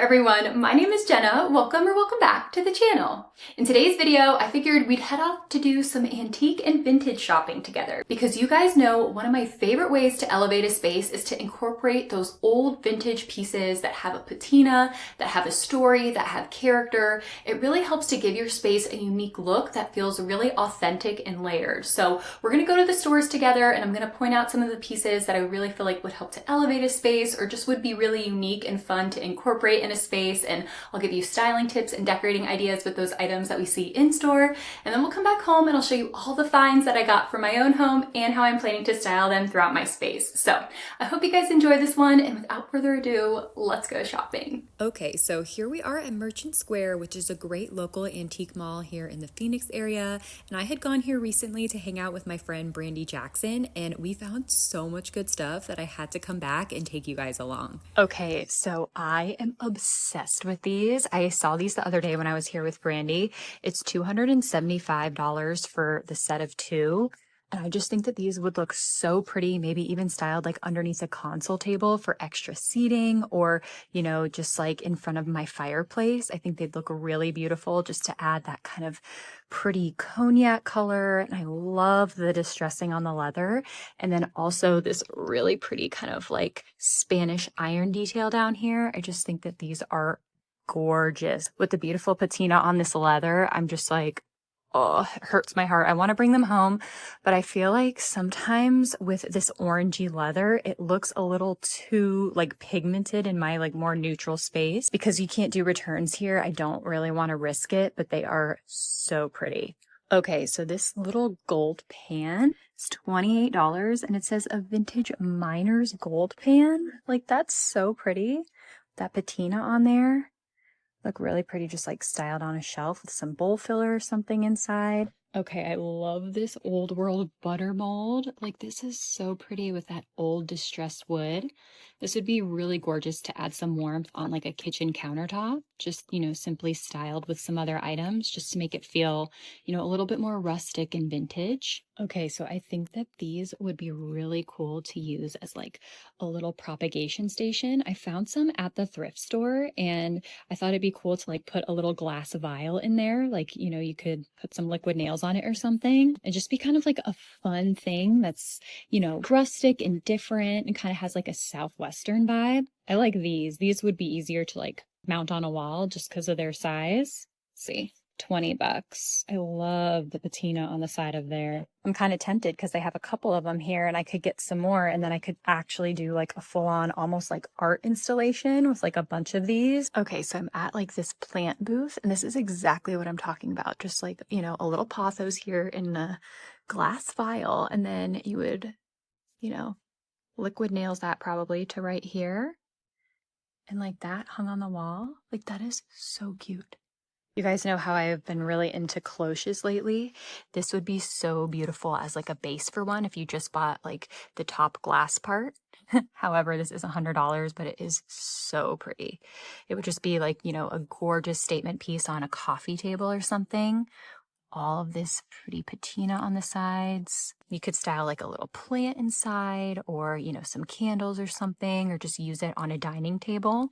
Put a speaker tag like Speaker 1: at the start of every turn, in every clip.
Speaker 1: everyone, my name is Jenna. Welcome or welcome back to the channel. In today's video, I figured we'd head off to do some antique and vintage shopping together because you guys know one of my favorite ways to elevate a space is to incorporate those old vintage pieces that have a patina, that have a story, that have character. It really helps to give your space a unique look that feels really authentic and layered. So we're gonna go to the stores together and I'm gonna point out some of the pieces that I really feel like would help to elevate a space or just would be really unique and fun to incorporate in a space, and I'll give you styling tips and decorating ideas with those items that we see in store, and then we'll come back home and I'll show you all the finds that I got for my own home and how I'm planning to style them throughout my space. So I hope you guys enjoy this one, and without further ado, let's go shopping.
Speaker 2: Okay, so here we are at Merchant Square, which is a great local antique mall here in the Phoenix area, and I had gone here recently to hang out with my friend Brandy Jackson, and we found so much good stuff that I had to come back and take you guys along. Okay, so I am obsessed with these. I saw these the other day when I was here with Brandy. It's $275 for the set of two. And I just think that these would look so pretty, maybe even styled like underneath a console table for extra seating, or, you know, just like in front of my fireplace. I think they'd look really beautiful just to add that kind of pretty cognac color. And I love the distressing on the leather. And then also this really pretty kind of like Spanish iron detail down here. I just think that these are gorgeous. With the beautiful patina on this leather, I'm just like, oh, it hurts my heart. I want to bring them home, but I feel like sometimes with this orangey leather, it looks a little too like pigmented in my like more neutral space. Because you can't do returns here, I don't really want to risk it, but they are so pretty. Okay, so this little gold pan is $28 and it says a vintage miner's gold pan. Like, that's so pretty. That patina on there. Look really pretty, just like styled on a shelf with some bowl filler or something inside. Okay, I love this old world butter mold. Like, this is so pretty with that old distressed wood. This would be really gorgeous to add some warmth on like a kitchen countertop. Just, you know, simply styled with some other items just to make it feel, you know, a little bit more rustic and vintage. Okay, so I think that these would be really cool to use as like a little propagation station. I found some at the thrift store and I thought it'd be cool to like put a little glass vial in there. Like, you know, you could put some liquid nails on it or something and just be kind of like a fun thing that's, you know, rustic and different and kind of has like a Southwestern vibe. I like these. These would be easier to like mount on a wall just because of their size. Let's see. $20. I love the patina on the side of there. I'm kind of tempted because they have a couple of them here and I could get some more and then I could actually do like a full-on almost like art installation with like a bunch of these. Okay, so I'm at like this plant booth and this is exactly what I'm talking about. Just like, you know, a little pothos here in a glass vial, and then you would, you know, liquid nails that probably to right here. And like that hung on the wall. Like, that is so cute. You guys know how I've been really into cloches lately. This would be so beautiful as like a base for one if you just bought like the top glass part. However, this is $100, but it is so pretty. It would just be like, you know, a gorgeous statement piece on a coffee table or something. All of this pretty patina on the sides. You could style like a little plant inside, or, you know, some candles or something, or just use it on a dining table.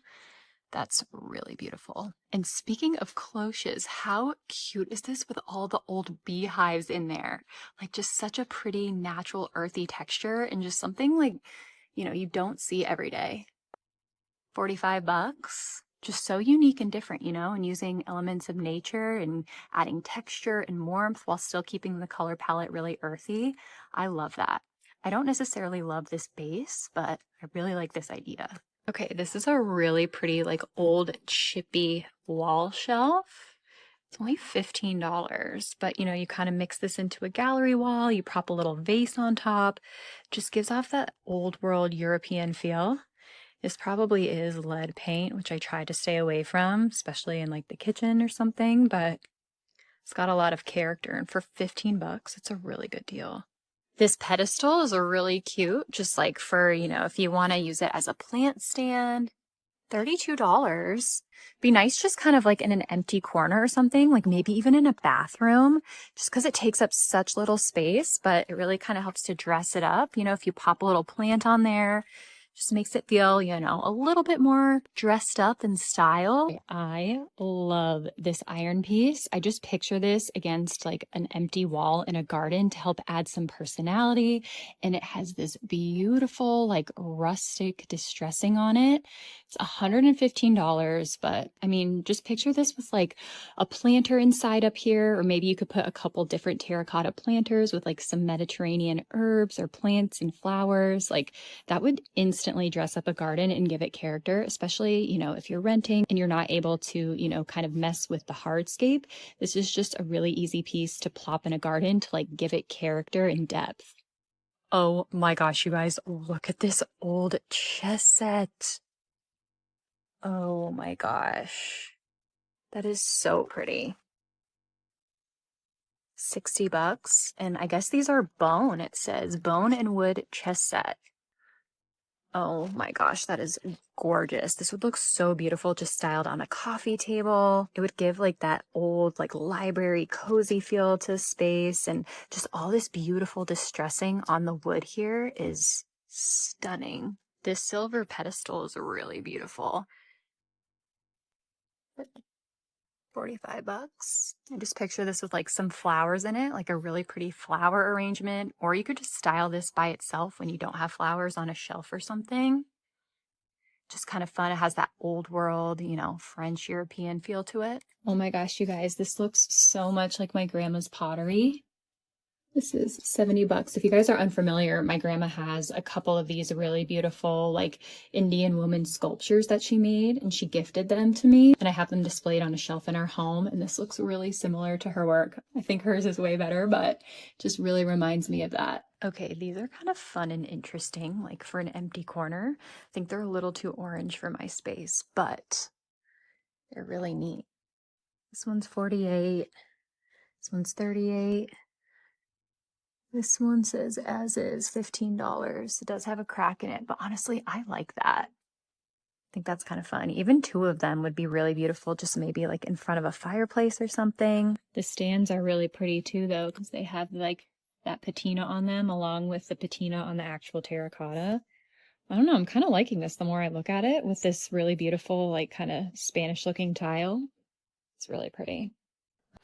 Speaker 2: That's really beautiful. And speaking of cloches, how cute is this with all the old beehives in there? Like, just such a pretty natural earthy texture and just something like, you know, you don't see every day. 45 bucks. Just so unique and different, you know, and using elements of nature and adding texture and warmth while still keeping the color palette really earthy. I love that. I don't necessarily love this base, but I really like this idea. Okay, this is a really pretty, like, old chippy wall shelf. It's only $15, but, you know, you kind of mix this into a gallery wall, you prop a little vase on top, just gives off that old world European feel. This probably is lead paint, which I try to stay away from, especially in like the kitchen or something, but it's got a lot of character, and for 15 bucks, it's a really good deal. This pedestal is really cute, just like for, you know, if you want to use it as a plant stand. $32. Be nice just kind of like in an empty corner or something, like maybe even in a bathroom, just because it takes up such little space, but it really kind of helps to dress it up. You know, if you pop a little plant on there,
Speaker 1: Just makes it feel, you know, a little bit more dressed up in style.
Speaker 2: I love this iron piece. I just picture this against like an empty wall in a garden to help add some personality. And it has this beautiful, like rustic distressing on it. It's $115, but I mean, just picture this with like a planter inside up here, or maybe you could put a couple different terracotta planters with like some Mediterranean herbs or plants and flowers. Like that would instantly dress up a garden and give it character, especially, you know, if you're renting and you're not able to, you know, kind of mess with the hardscape. This is just a really easy piece to plop in a garden to like give it character and depth. Oh my gosh, you guys, look at this old chess set. Oh my gosh. That is so pretty. $60. And I guess these are bone. It says bone and wood chess set. Oh my gosh, that is gorgeous. This would look so beautiful just styled on a coffee table. It would give like that old like library cozy feel to space, and just all this beautiful distressing on the wood here is stunning. This silver pedestal is really beautiful. 45 bucks. I just picture this with like some flowers in it, like a really pretty flower arrangement, or you could just style this by itself when you don't have flowers on a shelf or something. Just kind of fun. It has that old world, you know, French European feel to it. Oh my gosh, you guys, this looks so much like my grandma's pottery. This is 70 bucks. If you guys are unfamiliar, my grandma has a couple of these really beautiful, like Indian woman sculptures that she made, and she gifted them to me. And I have them displayed on a shelf in our home. And this looks really similar to her work. I think hers is way better, but just really reminds me of that. Okay, these are kind of fun and interesting, like for an empty corner. I think they're a little too orange for my space, but they're really neat. This one's 48. This one's 38. This one says as is $15. It does have a crack in it, but honestly, I like that. I think that's kind of fun. Even two of them would be really beautiful, just maybe like in front of a fireplace or something. The stands are really pretty too, though, because they have like that patina on them along with the patina on the actual terracotta. I don't know, I'm kind of liking this the more I look at it, with this really beautiful, like kind of Spanish looking tile. It's really pretty.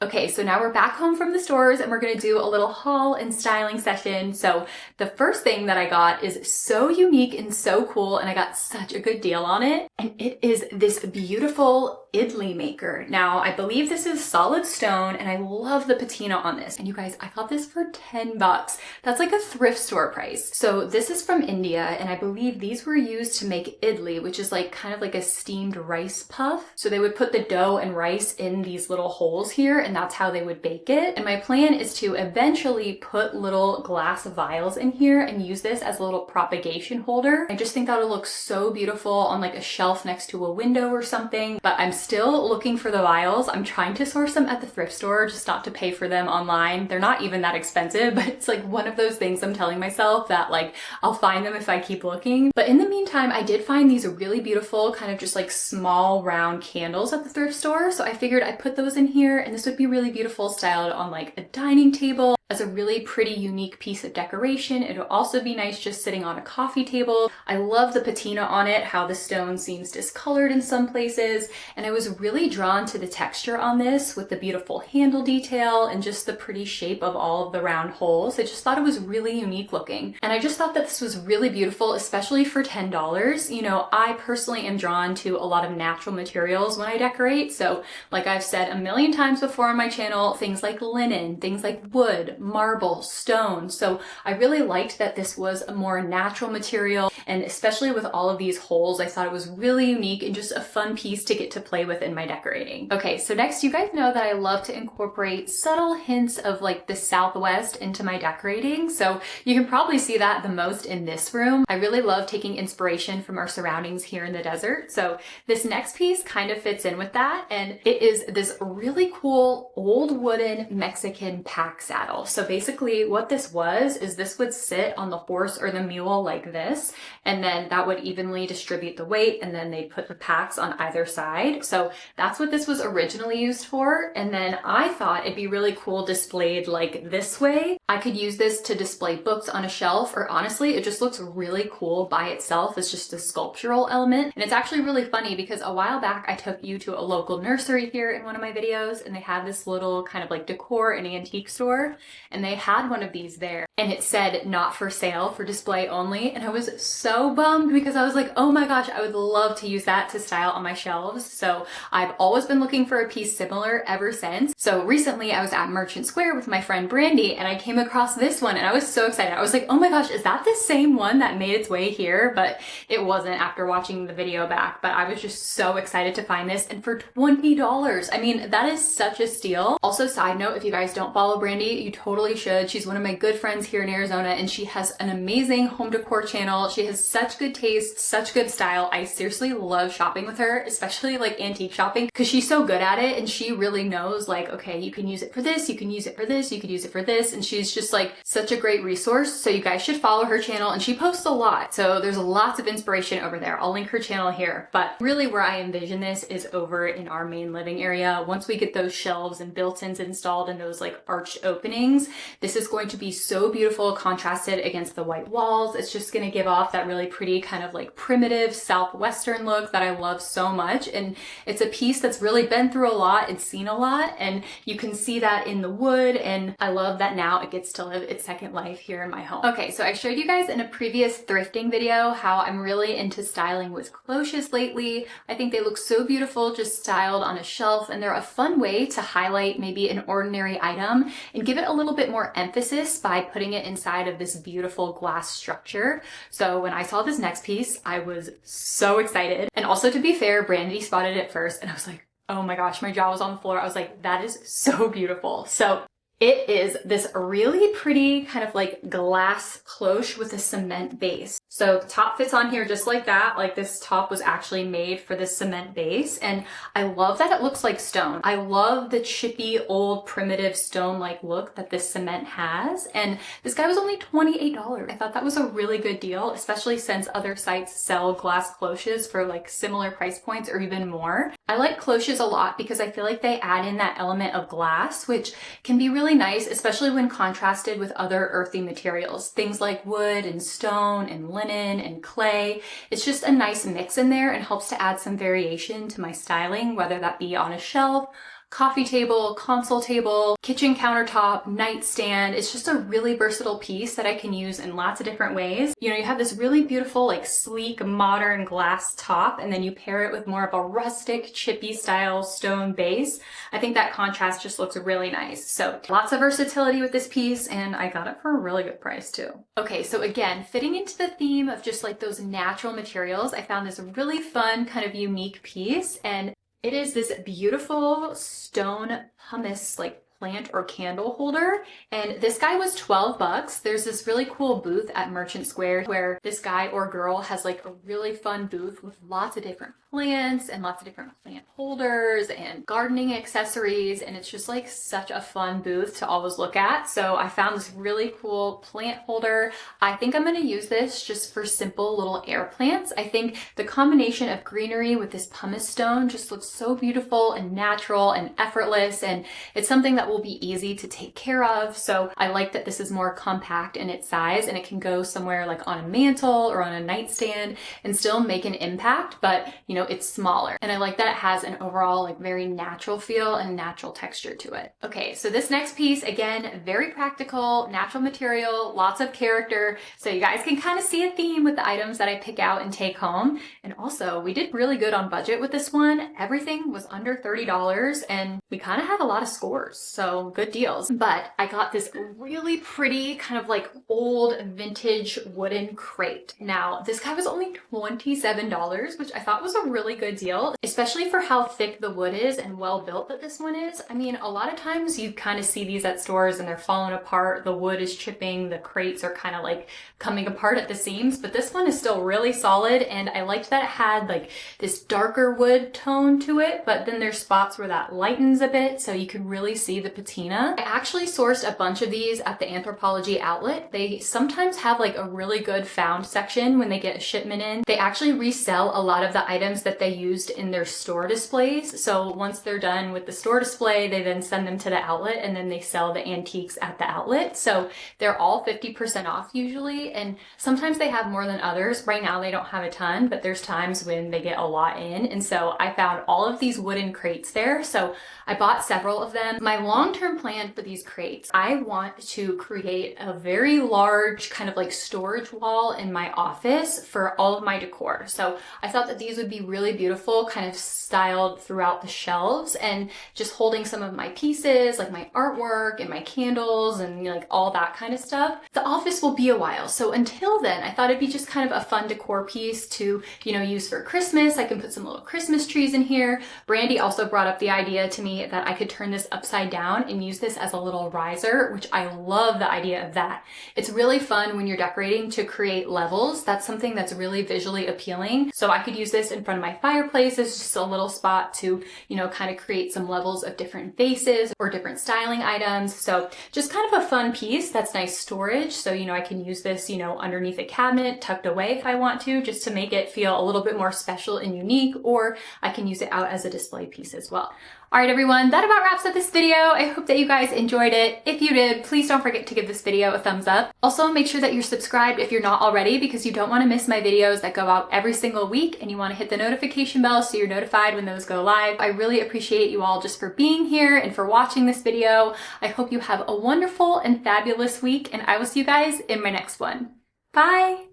Speaker 1: Okay, so now we're back home from the stores and we're gonna do a little haul and styling session. So the first thing that I got is so unique and so cool, and I got such a good deal on it. And it is this beautiful idli maker. Now, I believe this is solid stone, and I love the patina on this. And you guys, I got this for 10 bucks. That's like a thrift store price. So this is from India, and I believe these were used to make idli, which is like kind of like a steamed rice puff. So they would put the dough and rice in these little holes here, and that's how they would bake it. And my plan is to eventually put little glass vials in here and use this as a little propagation holder. I just think that would look so beautiful on like a shelf next to a window or something. But I'm still looking for the vials. I'm trying to source them at the thrift store, just not to pay for them online. They're not even that expensive, but it's like one of those things I'm telling myself that like I'll find them if I keep looking. But in the meantime, I did find these really beautiful kind of just like small round candles at the thrift store. So I figured I'd put those in here, and this would be really beautiful styled on like a dining table as a really pretty unique piece of decoration. It'll also be nice just sitting on a coffee table. I love the patina on it, how the stone seems discolored in some places, and I was really drawn to the texture on this with the beautiful handle detail and just the pretty shape of all of the round holes. I just thought it was really unique looking, and I just thought that this was really beautiful, especially for $10. You know, I personally am drawn to a lot of natural materials when I decorate, so like I've said a million times before on my channel, things like linen, things like wood, marble, stone. So I really liked that this was a more natural material, and especially with all of these holes, I thought it was really unique and just a fun piece to get to play with in my decorating. Okay, so next, you guys know that I love to incorporate subtle hints of like the Southwest into my decorating. So you can probably see that the most in this room. I really love taking inspiration from our surroundings here in the desert. So this next piece kind of fits in with that, and it is this really cool old wooden Mexican pack saddle. shelf. So basically what this was is this would sit on the horse or the mule like this, and then that would evenly distribute the weight, and then they put the packs on either side. So that's what this was originally used for. And then I thought it'd be really cool displayed like this way. I could use this to display books on a shelf, or honestly, it just looks really cool by itself as just a sculptural element. And it's actually really funny because a while back I took you to a local nursery here in one of my videos, and they had this little kind of like decor and antique store, and they had one of these there, and it said not for sale, for display only. And I was so bummed because I was like, oh my gosh, I would love to use that to style on my shelves. So I've always been looking for a piece similar ever since. So recently I was at Merchant Square with my friend Brandy, and I came across this one, and I was so excited. I was like, oh my gosh, is that the same one that made its way here? But it wasn't after watching the video back. But I was just so excited to find this, and for $20. I mean, that is such a steal. Also, side note, if you guys don't follow Brandy, you totally should. She's one of my good friends here in Arizona, and she has an amazing home decor channel. She has such good taste, such good style. I seriously love shopping with her, especially like antique shopping, because she's so good at it, and she really knows like, okay, you can use it for this, you can use it for this, you could use it for this, and she's just like such a great resource. So you guys should follow her channel, and she posts a lot. So there's lots of inspiration over there. I'll link her channel here. But really where I envision this is over in our main living area. Once we get those shelves and built-ins installed and those like arched openings, this is going to be so beautiful contrasted against the white walls. It's just going to give off that really pretty kind of like primitive southwestern look that I love so much. And it's a piece that's really been through a lot, it's seen a lot, and you can see that in the wood, and I love that now it gets to live its second life here in my home. Okay, so I showed you guys in a previous thrifting video how I'm really into styling with cloches lately. I think they look so beautiful just styled on a shelf, and they're a fun way to highlight maybe an ordinary item and give it a little bit more emphasis by putting it inside of this beautiful glass structure. So when I saw this next piece, I was so excited. And also, to be fair, Brandy spotted it first, and I was like, oh my gosh, my jaw was on the floor. I was like, that is so beautiful. So it is this really pretty kind of like glass cloche with a cement base. So the top fits on here just like that. Like this top was actually made for this cement base. And I love that it looks like stone. I love the chippy, old, primitive stone-like look that this cement has. And this guy was only $28. I thought that was a really good deal, especially since other sites sell glass cloches for like similar price points or even more. I like cloches a lot because I feel like they add in that element of glass, which can be really nice, especially when contrasted with other earthy materials, things like wood and stone and linen and clay. It's just a nice mix in there and helps to add some variation to my styling, whether that be on a shelf, coffee table, console table, kitchen countertop, nightstand. It's just a really versatile piece that I can use in lots of different ways. You know, you have this really beautiful, like sleek, modern glass top, and then you pair it with more of a rustic, chippy style stone base. I think that contrast just looks really nice. So lots of versatility with this piece, and I got it for a really good price too. Okay, so again, fitting into the theme of just like those natural materials, I found this really fun, kind of unique piece, and it is this beautiful stone pumice like plant or candle holder, and this guy was 12 bucks. There's this really cool booth at Merchant Square where this guy or girl has like a really fun booth with lots of different plants and lots of different plant holders and gardening accessories, and it's just like such a fun booth to always look at. So I found this really cool plant holder. I think I'm going to use this just for simple little air plants. I think the combination of greenery with this pumice stone just looks so beautiful and natural and effortless, and it's something that will be easy to take care of. So I like that this is more compact in its size, and it can go somewhere like on a mantle or on a nightstand and still make an impact, but you know, it's smaller. And I like that it has an overall like very natural feel and natural texture to it. Okay, so this next piece, again, very practical, natural material, lots of character. So you guys can kind of see a theme with the items that I pick out and take home. And also, we did really good on budget with this one. Everything was under $30, and we kind of had a lot of scores, so good deals. But I got this really pretty kind of like old vintage wooden crate. Now, this guy was only $27, which I thought was a really good deal, especially for how thick the wood is and well built that this one is. I mean, a lot of times you kind of see these at stores and they're falling apart, the wood is chipping, the crates are kind of like coming apart at the seams, but this one is still really solid, and I liked that it had like this darker wood tone to it, but then there's spots where that lightens a bit, so you can really see the patina. I actually sourced a bunch of these at the Anthropology outlet. They sometimes have like a really good found section when they get a shipment in. They actually resell a lot of the items that they used in their store displays. So once they're done with the store display, they then send them to the outlet and then they sell the antiques at the outlet. So they're all 50% off usually, and sometimes they have more than others. Right now they don't have a ton, but there's times when they get a lot in. And so I found all of these wooden crates there. So I bought several of them. My long-term plan for these crates, I want to create a very large kind of like storage wall in my office for all of my decor. So I thought that these would be really beautiful, kind of styled throughout the shelves and just holding some of my pieces, like my artwork and my candles and like all that kind of stuff. The office will be a while. So until then, I thought it'd be just kind of a fun decor piece to, use for Christmas. I can put some little Christmas trees in here. Brandy also brought up the idea to me that I could turn this upside down and use this as a little riser, which I love the idea of that. It's really fun when you're decorating to create levels. That's something that's really visually appealing. So I could use this in front of my fireplace as just a little spot to, kind of create some levels of different vases or different styling items. So just kind of a fun piece that's nice storage. So, I can use this, underneath a cabinet, tucked away if I want to, just to make it feel a little bit more special and unique, or I can use it out as a display piece as well. All right, everyone, that about wraps up this video. I hope that you guys enjoyed it. If you did, please don't forget to give this video a thumbs up. Also, make sure that you're subscribed if you're not already, because you don't want to miss my videos that go out every single week, and you want to hit the notification bell so you're notified when those go live. I really appreciate you all just for being here and for watching this video. I hope you have a wonderful and fabulous week, and I will see you guys in my next one. Bye!